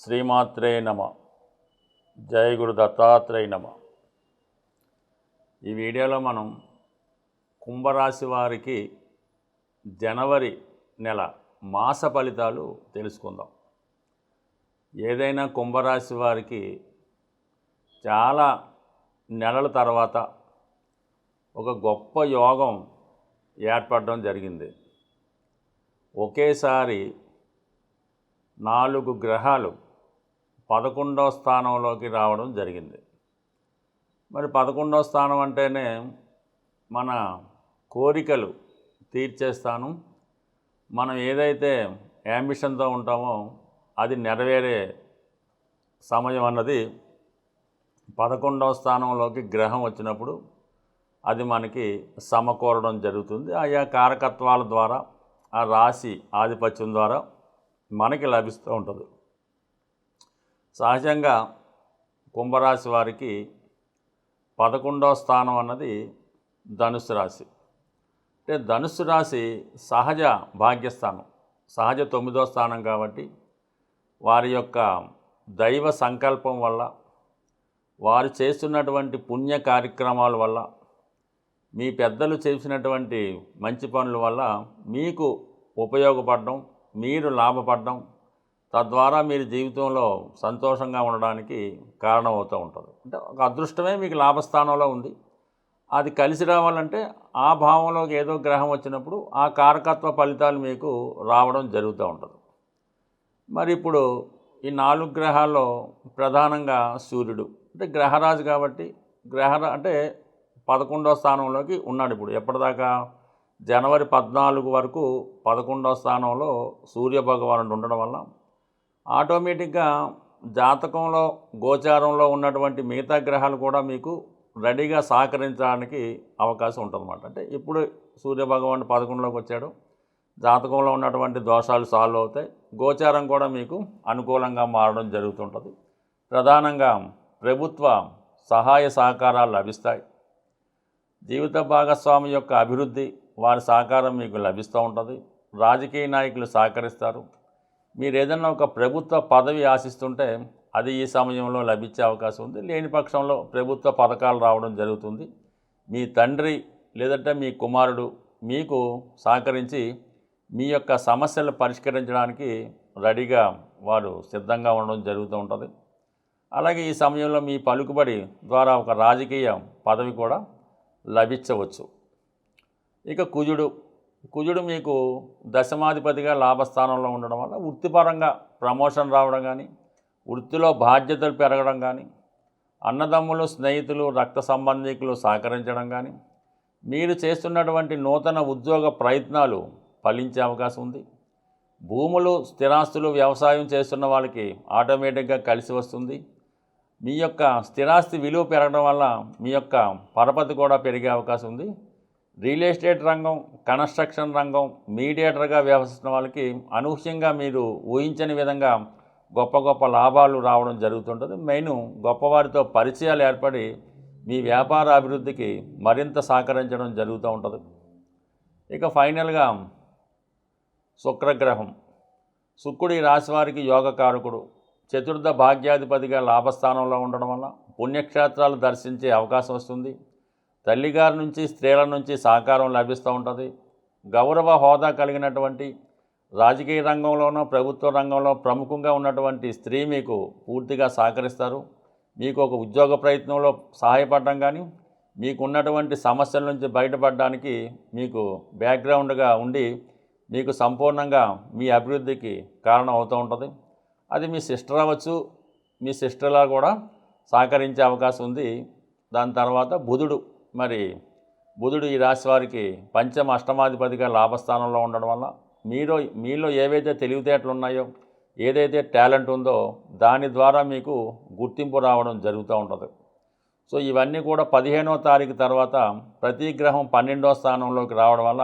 శ్రీమాత్రే నమ. జై గురు దత్తాత్రేయ నమ. ఈ వీడియోలో మనం కుంభరాశి వారికి జనవరి నెల మాస ఫలితాలు తెలుసుకుందాం. ఏదైనా కుంభరాశి వారికి చాలా నెలల తర్వాత ఒక గొప్ప యోగం ఏర్పడడం జరిగింది. ఒకేసారి 4 గ్రహాలు 11వ స్థానంలోకి రావడం జరిగింది. మరి 11వ స్థానం అంటేనే మన కోరికలు తీర్చే స్థానం. మనం ఏదైతే యాంబిషన్తో ఉంటామో అది నెరవేరే సమయం అన్నది 11వ స్థానంలోకి గ్రహం వచ్చినప్పుడు అది మనకి సమకూరడం జరుగుతుంది. ఆయా కారకత్వాల ద్వారా, ఆ రాశి ఆధిపత్యం ద్వారా మనకి లభిస్తూ ఉంటుంది. సహజంగా కుంభరాశి వారికి 11వ స్థానం అన్నది ధనుసు రాశి. అంటే ధనుసు రాశి సహజ భాగ్యస్థానం, సహజ 9వ స్థానం కాబట్టి వారి యొక్క దైవ సంకల్పం వల్ల, వారు చేస్తున్నటువంటి పుణ్య కార్యక్రమాల వల్ల, మీ పెద్దలు చేసినటువంటి మంచి పనుల వల్ల మీకు ఉపయోగపడడం, మీరు లాభపడడం, తద్వారా మీరు జీవితంలో సంతోషంగా ఉండడానికి కారణమవుతూ ఉంటుంది. అంటే ఒక అదృష్టమే మీకు లాభస్థానంలో ఉంది. అది కలిసి రావాలంటే ఆ భావంలోకి ఏదో గ్రహం వచ్చినప్పుడు ఆ కారకత్వ ఫలితాలు మీకు రావడం జరుగుతూ ఉంటుంది. మరి ఇప్పుడు ఈ 4 గ్రహాల్లో ప్రధానంగా సూర్యుడు అంటే గ్రహరాజు కాబట్టి అంటే 11వ స్థానంలోకి ఉన్నాడు. ఇప్పుడు ఎప్పటిదాకా జనవరి 14 వరకు 11వ స్థానంలో సూర్యభగవానుడు ఉండడం వల్ల ఆటోమేటిక్గా జాతకంలో గోచారంలో ఉన్నటువంటి మిగతా గ్రహాలు కూడా మీకు రెడీగా సహకరించడానికి అవకాశం ఉంటుందన్నమాట. అంటే ఇప్పుడు సూర్యభగవానుడు 11లోకి వచ్చాడు, జాతకంలో ఉన్నటువంటి దోషాలు సాల్వ్ అవుతాయి, గోచారం కూడా మీకు అనుకూలంగా మారడం జరుగుతుంటుంది. ప్రధానంగా ప్రభుత్వ సహాయ సహకారాలు లభిస్తాయి. జీవిత భాగస్వామి యొక్క అభివృద్ధి, వారి సహకారం మీకు లభిస్తూ ఉంటుంది. రాజకీయ నాయకులు సహకరిస్తారు. మీరు ఏదైనా ఒక ప్రభుత్వ పదవి ఆశిస్తుంటే అది ఈ సమయంలో లభించే అవకాశం ఉంది. లేని పక్షంలో ప్రభుత్వ పథకాలు రావడం జరుగుతుంది. మీ తండ్రి లేదంటే మీ కుమారుడు మీకు సహకరించి మీ యొక్క సమస్యలు పరిష్కరించడానికి రెడీగా వారు సిద్ధంగా ఉండడం జరుగుతూ ఉంటుంది. అలాగే ఈ సమయంలో మీ పలుకుబడి ద్వారా ఒక రాజకీయ పదవి కూడా లభించవచ్చు. ఇక కుజుడు మీకు దశమాధిపతిగా లాభస్థానంలో ఉండడం వల్ల వృత్తిపరంగా ప్రమోషన్ రావడం కానీ, వృత్తిలో బాధ్యతలు పెరగడం కానీ, అన్నదమ్ములు, స్నేహితులు, రక్త సంబంధికులు సహకరించడం కానీ, మీరు చేస్తున్నటువంటి నూతన ఉద్యోగ ప్రయత్నాలు ఫలించే అవకాశం ఉంది. భూములు, స్థిరాస్తులు, వ్యవసాయం చేస్తున్న వాళ్ళకి ఆటోమేటిక్గా కలిసి వస్తుంది. మీ యొక్క స్థిరాస్తి విలువ పెరగడం వల్ల మీ యొక్క పరపతి కూడా పెరిగే అవకాశం ఉంది. రియల్ ఎస్టేట్ రంగం, కన్స్ట్రక్షన్ రంగం, మీడియేటర్గా వ్యవహరిస్తున్న వాళ్ళకి అనూహ్యంగా మీరు ఊహించని విధంగా గొప్ప గొప్ప లాభాలు రావడం జరుగుతుంటుంది. మెయిన్ గొప్పవారితో పరిచయాలు ఏర్పడి మీ వ్యాపార అభివృద్ధికి మరింత సహకరించడం జరుగుతూ ఉంటుంది. ఇక ఫైనల్గా శుక్రగ్రహం. శుక్రుడు ఈ రాశి వారికి యోగకారకుడు, చతుర్థ భాగ్యాధిపతిగా లాభస్థానంలో ఉండడం వల్ల పుణ్యక్షేత్రాలు దర్శించే అవకాశం వస్తుంది. తల్లిగారి నుంచి, స్త్రీల నుంచి సహకారం లభిస్తూ ఉంటుంది. గౌరవ హోదా కలిగినటువంటి రాజకీయ రంగంలోనూ, ప్రభుత్వ రంగంలో ప్రముఖంగా ఉన్నటువంటి స్త్రీ మీకు పూర్తిగా సహకరిస్తారు. మీకు ఒక ఉద్యోగ ప్రయత్నంలో సహాయపడడం కానీ, మీకు ఉన్నటువంటి సమస్యల నుంచి బయటపడడానికి మీకు బ్యాక్గ్రౌండ్గా ఉండి మీకు సంపూర్ణంగా మీ అభివృద్ధికి కారణం అవుతూ ఉంటుంది. అది మీ సిస్టర్ అవ్వచ్చు, మీ సిస్టర్లా కూడా సహకరించే అవకాశం ఉంది. దాని తర్వాత బుధుడు ఈ రాశి వారికి పంచమ అష్టమాధిపతిగా లాభస్థానంలో ఉండడం వల్ల మీలో ఏవైతే తెలివితేటలు ఉన్నాయో, ఏదైతే టాలెంట్ ఉందో దాని ద్వారా మీకు గుర్తింపు రావడం జరుగుతూ ఉంటుంది. సో ఇవన్నీ కూడా 15వ తారీఖు తర్వాత ప్రతి గ్రహం 12వ స్థానంలోకి రావడం వల్ల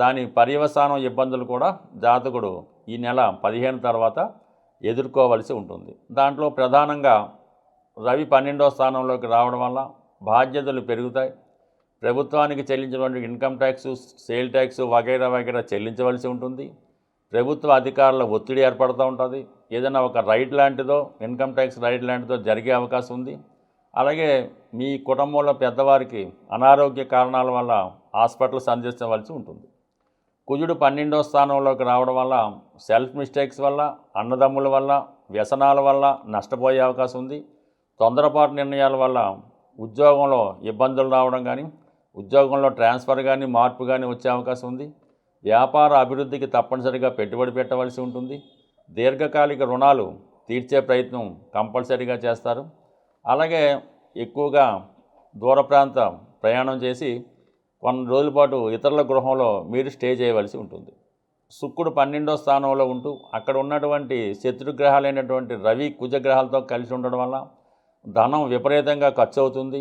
దాని పర్యవసానం ఇబ్బందులు కూడా జాతకుడు ఈ నెల 15 తర్వాత ఎదుర్కోవలసి ఉంటుంది. దాంట్లో ప్రధానంగా రవి 12వ స్థానంలోకి రావడం వల్ల బాధ్యతలు పెరుగుతాయి. ప్రభుత్వానికి చెల్లించినటువంటి ఇన్కమ్ ట్యాక్స్, సేల్ ట్యాక్స్ వగైరా చెల్లించవలసి ఉంటుంది. ప్రభుత్వ అధికారుల ఒత్తిడి ఏర్పడుతూ ఉంటుంది. ఏదైనా ఒక రైడ్ లాంటిదో, ఇన్కమ్ ట్యాక్స్ రైడ్ లాంటిదో జరిగే అవకాశం ఉంది. అలాగే మీ కుటుంబంలో పెద్దవారికి అనారోగ్య కారణాల వల్ల హాస్పిటల్ సందర్శించవలసి ఉంటుంది. కుజుడు 12వ స్థానంలోకి రావడం వల్ల సెల్ఫ్ మిస్టేక్స్ వల్ల, అన్నదమ్ముల వల్ల, వ్యసనాల వల్ల నష్టపోయే అవకాశం ఉంది. తొందరపాటు నిర్ణయాల వల్ల ఉద్యోగంలో ఇబ్బందులు రావడం కానీ, ఉద్యోగంలో ట్రాన్స్ఫర్ కానీ, మార్పు కానీ వచ్చే అవకాశం ఉంది. వ్యాపార అభివృద్ధికి తప్పనిసరిగా పెట్టుబడి పెట్టవలసి ఉంటుంది. దీర్ఘకాలిక రుణాలు తీర్చే ప్రయత్నం కంపల్సరీగా చేస్తారు. అలాగే ఎక్కువగా దూర ప్రాంత ప్రయాణం చేసి కొన్ని రోజుల పాటు ఇతరుల గృహంలో మీరు స్టే చేయవలసి ఉంటుంది. శుక్రుడు 12వ స్థానంలో ఉంటూ అక్కడ ఉన్నటువంటి శత్రుగ్రహాలైనటువంటి రవి, కుజగ్రహాలతో కలిసి ఉండడం వల్ల ధనం విపరీతంగా ఖర్చు అవుతుంది.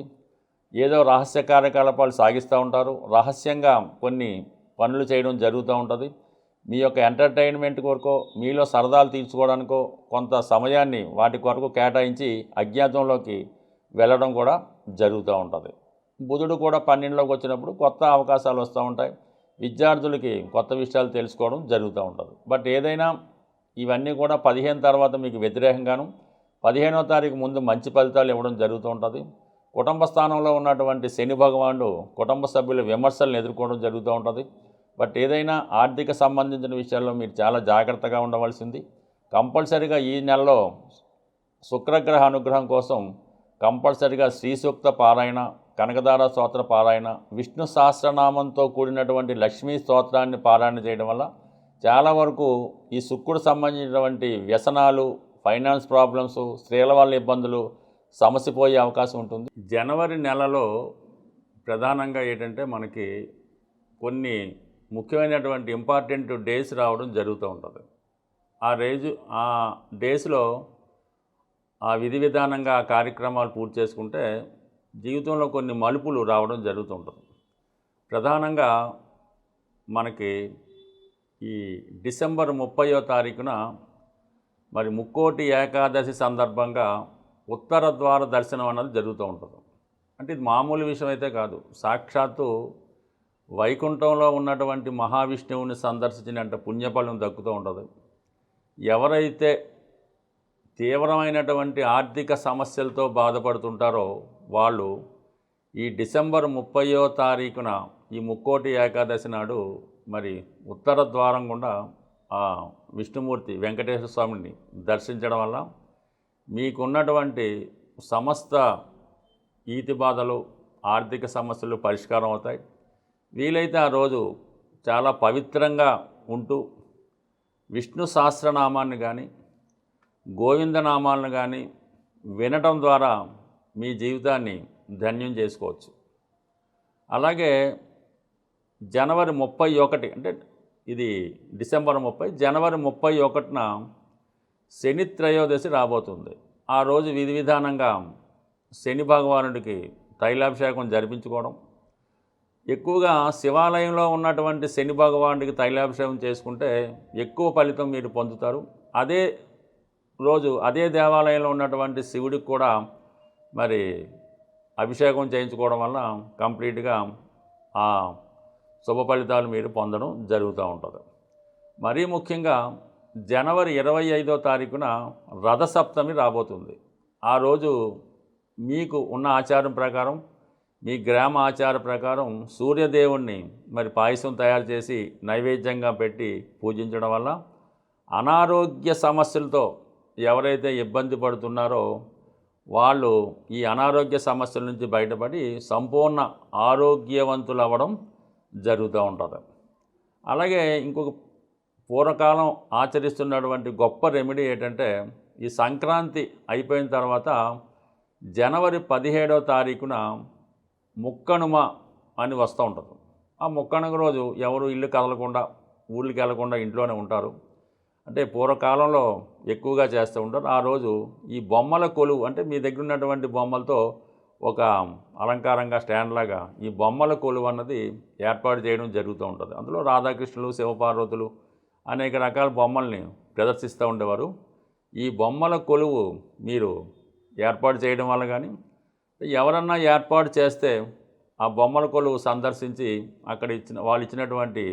ఏదో రహస్య కార్యకలాపాలు సాగిస్తూ ఉంటారు. రహస్యంగా కొన్ని పనులు చేయడం జరుగుతూ ఉంటుంది. మీ యొక్క ఎంటర్టైన్మెంట్ కొరకో, మీలో సరదాలు తీర్చుకోవడానికో కొంత సమయాన్ని వాటి కొరకు కేటాయించి అజ్ఞాతంలోకి వెళ్ళడం కూడా జరుగుతూ ఉంటుంది. బుధుడు కూడా 12లోకి వచ్చినప్పుడు కొత్త అవకాశాలు వస్తూ ఉంటాయి. విద్యార్థులకి కొత్త విషయాలు తెలుసుకోవడం జరుగుతూ ఉంటుంది. బట్ ఏదైనా ఇవన్నీ కూడా 15 తర్వాత మీకు వ్యతిరేకంగాను, 15వ తారీఖు ముందు మంచి ఫలితాలు ఇవ్వడం జరుగుతూ ఉంటుంది. కుటుంబ స్థానంలో ఉన్నటువంటి శని భగవానుడు కుటుంబ సభ్యుల విమర్శలను ఎదుర్కోవడం జరుగుతూ ఉంటుంది. బట్ ఏదైనా ఆర్థిక సంబంధించిన విషయాల్లో మీరు చాలా జాగ్రత్తగా ఉండవలసింది. కంపల్సరీగా ఈ నెలలో శుక్రగ్రహ అనుగ్రహం కోసం కంపల్సరీగా శ్రీ సూక్త పారాయణ, కనకదార స్తోత్ర పారాయణ, విష్ణు సహస్రనామంతో కూడినటువంటి లక్ష్మీ స్తోత్రాన్ని పారాయణ చేయడం వల్ల చాలా వరకు ఈ శుక్రుడు సంబంధించినటువంటి వ్యసనాలు, ఫైనాన్స్ ప్రాబ్లమ్స్, స్త్రీల వల్ల ఇబ్బందులు సమసిపోయే అవకాశం ఉంటుంది. జనవరి నెలలో ప్రధానంగా ఏంటంటే మనకి కొన్ని ముఖ్యమైనటువంటి ఇంపార్టెంట్ డేస్ రావడం జరుగుతూ ఉంటుంది. ఆ డేస్లో ఆ విధి విధానంగా ఆ కార్యక్రమాలు పూర్తి చేసుకుంటే జీవితంలో కొన్ని మలుపులు రావడం జరుగుతూ ఉంటుంది. ప్రధానంగా మనకి ఈ డిసెంబర్ 30వ తారీఖున మరి ముక్కోటి ఏకాదశి సందర్భంగా ఉత్తర ద్వార దర్శనం అన్నది జరుగుతూ ఉంటుంది. అంటే ఇది మామూలు విషయం అయితే కాదు. సాక్షాత్తు వైకుంఠంలో ఉన్నటువంటి మహావిష్ణువుని సందర్శించినంత పుణ్యఫలం దక్కుతూ ఉంటుంది. ఎవరైతే తీవ్రమైనటువంటి ఆర్థిక సమస్యలతో బాధపడుతుంటారో వాళ్ళు ఈ డిసెంబర్ 30వ తారీఖున ఈ ముక్కోటి ఏకాదశి నాడు మరి ఉత్తర ద్వారం గుండా ఆ విష్ణుమూర్తి వెంకటేశ్వర స్వామిని దర్శించడం వల్ల మీకున్నటువంటి సమస్త ఈతి బాధలు, ఆర్థిక సమస్యలు పరిష్కారం అవుతాయి. వీలైతే ఆ రోజు చాలా పవిత్రంగా ఉంటూ విష్ణు సహస్రనామాన్ని కానీ, గోవిందనామాలను కానీ వినటం ద్వారా మీ జీవితాన్ని ధన్యం చేసుకోవచ్చు. అలాగే జనవరి 31 అంటే ఇది డిసెంబర్ 30, జనవరి 31న శని త్రయోదశి రాబోతుంది. ఆ రోజు విధి విధానంగా శని భగవానుడికి తైలాభిషేకం జరిపించుకోవడం, ఎక్కువగా శివాలయంలో ఉన్నటువంటి శని భగవానుడికి తైలాభిషేకం చేసుకుంటే ఎక్కువ ఫలితం మీరు పొందుతారు. అదే రోజు అదే దేవాలయంలో ఉన్నటువంటి శివుడికి కూడా మరి అభిషేకం చేయించుకోవడం వల్ల కంప్లీట్గా ఆ శుభ ఫలితాలు మీరు పొందడం జరుగుతూ ఉంటుంది. మరీ ముఖ్యంగా జనవరి 25వ తారీఖున రథసప్తమి రాబోతుంది. ఆ రోజు మీకు ఉన్న ఆచారం ప్రకారం, మీ గ్రామ ఆచార ప్రకారం సూర్యదేవుణ్ణి మరి పాయసం తయారు చేసి నైవేద్యంగా పెట్టి పూజించడం వల్ల అనారోగ్య సమస్యలతో ఎవరైతే ఇబ్బంది పడుతున్నారో వాళ్ళు ఈ అనారోగ్య సమస్యల నుంచి బయటపడి సంపూర్ణ ఆరోగ్యవంతులు అవ్వడం జరుగుతూ ఉంటుంది. అలాగే ఇంకొక పూర్వకాలం ఆచరిస్తున్నటువంటి గొప్ప రెమెడీ ఏంటంటే ఈ సంక్రాంతి అయిపోయిన తర్వాత జనవరి 17వ తారీఖున ముక్కనుమ అని వస్తూ ఉంటుంది. ఆ ముక్కనుమ రోజు ఎవరు ఇల్లు కదలకుండా, ఊళ్ళకి వెళ్లకుండా ఇంట్లోనే ఉంటారు. అంటే పూర్వకాలంలో ఎక్కువగా చేస్తూ ఉంటారు. ఆ రోజు ఈ బొమ్మల కొలువు అంటే మీ దగ్గర ఉన్నటువంటి బొమ్మలతో ఒక అలంకారంగా స్టాండ్ లాగా ఈ బొమ్మల కొలువు అన్నది ఏర్పాటు చేయడం జరుగుతూ ఉంటుంది. అందులో రాధాకృష్ణులు, శివపార్వతులు అనేక రకాల బొమ్మల్ని ప్రదర్శిస్తూ ఉండేవారు. ఈ బొమ్మల కొలువు మీరు ఏర్పాటు చేయడం వల్ల కానీ, ఎవరన్నా ఏర్పాటు చేస్తే ఆ బొమ్మల కొలువు సందర్శించి అక్కడ వాళ్ళు ఇచ్చినటువంటి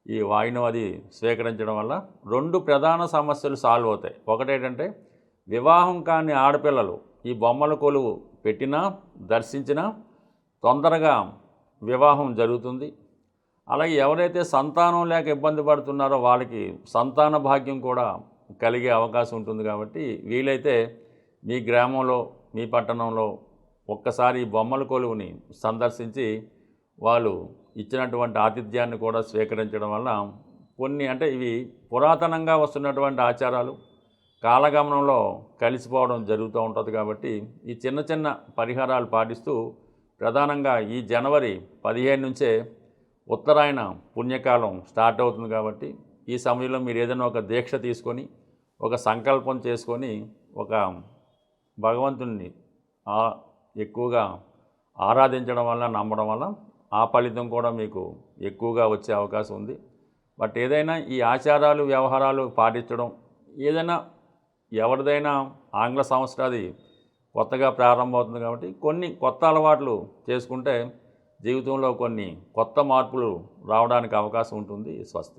ఈ వాయినం అది స్వీకరించడం వల్ల 2 ప్రధాన సమస్యలు సాల్వ్ అవుతాయి. ఒకటేంటంటే వివాహం కాని ఆడపిల్లలు ఈ బొమ్మల కొలువు పెట్టినా దర్శించినా తొందరగా వివాహం జరుగుతుంది. అలాగే ఎవరైతే సంతానం లేక ఇబ్బంది పడుతున్నారో వాళ్ళకి సంతాన భాగ్యం కూడా కలిగే అవకాశం ఉంటుంది. కాబట్టి వీలైతే మీ గ్రామంలో మీ పట్టణంలో ఒక్కసారి ఈ బొమ్మల కొలువుని సందర్శించి వాళ్ళు ఇచ్చినటువంటి ఆతిథ్యాన్ని కూడా స్వీకరించడం వల్ల కొన్ని అంటే ఇవి పురాతనంగా వస్తున్నటువంటి ఆచారాలు కాలగమనంలో కలిసిపోవడం జరుగుతూ ఉంటుంది. కాబట్టి ఈ చిన్న చిన్న పరిహారాలు పాటిస్తూ ప్రధానంగా ఈ జనవరి 15 నుంచే ఉత్తరాయణ పుణ్యకాలం స్టార్ట్ అవుతుంది. కాబట్టి ఈ సమయంలో మీరు ఏదైనా ఒక దీక్ష తీసుకొని ఒక సంకల్పం చేసుకొని ఒక భగవంతుణ్ణి ఎక్కువగా ఆరాధించడం వల్ల నమ్మడం వల్ల ఆ ఫలితం కూడా మీకు ఎక్కువగా వచ్చే అవకాశం ఉంది. బట్ ఏదైనా ఈ ఆచారాలు వ్యవహారాలు పాటించడం ఏదైనా ఎవరిదైనా ఆంగ్ల సంవత్సరాది కొత్తగా ప్రారంభమవుతుంది. కాబట్టి కొన్ని కొత్త అలవాట్లు చేసుకుంటే జీవితంలో కొన్ని కొత్త మార్పులు రావడానికి అవకాశం ఉంటుంది. స్వస్తి.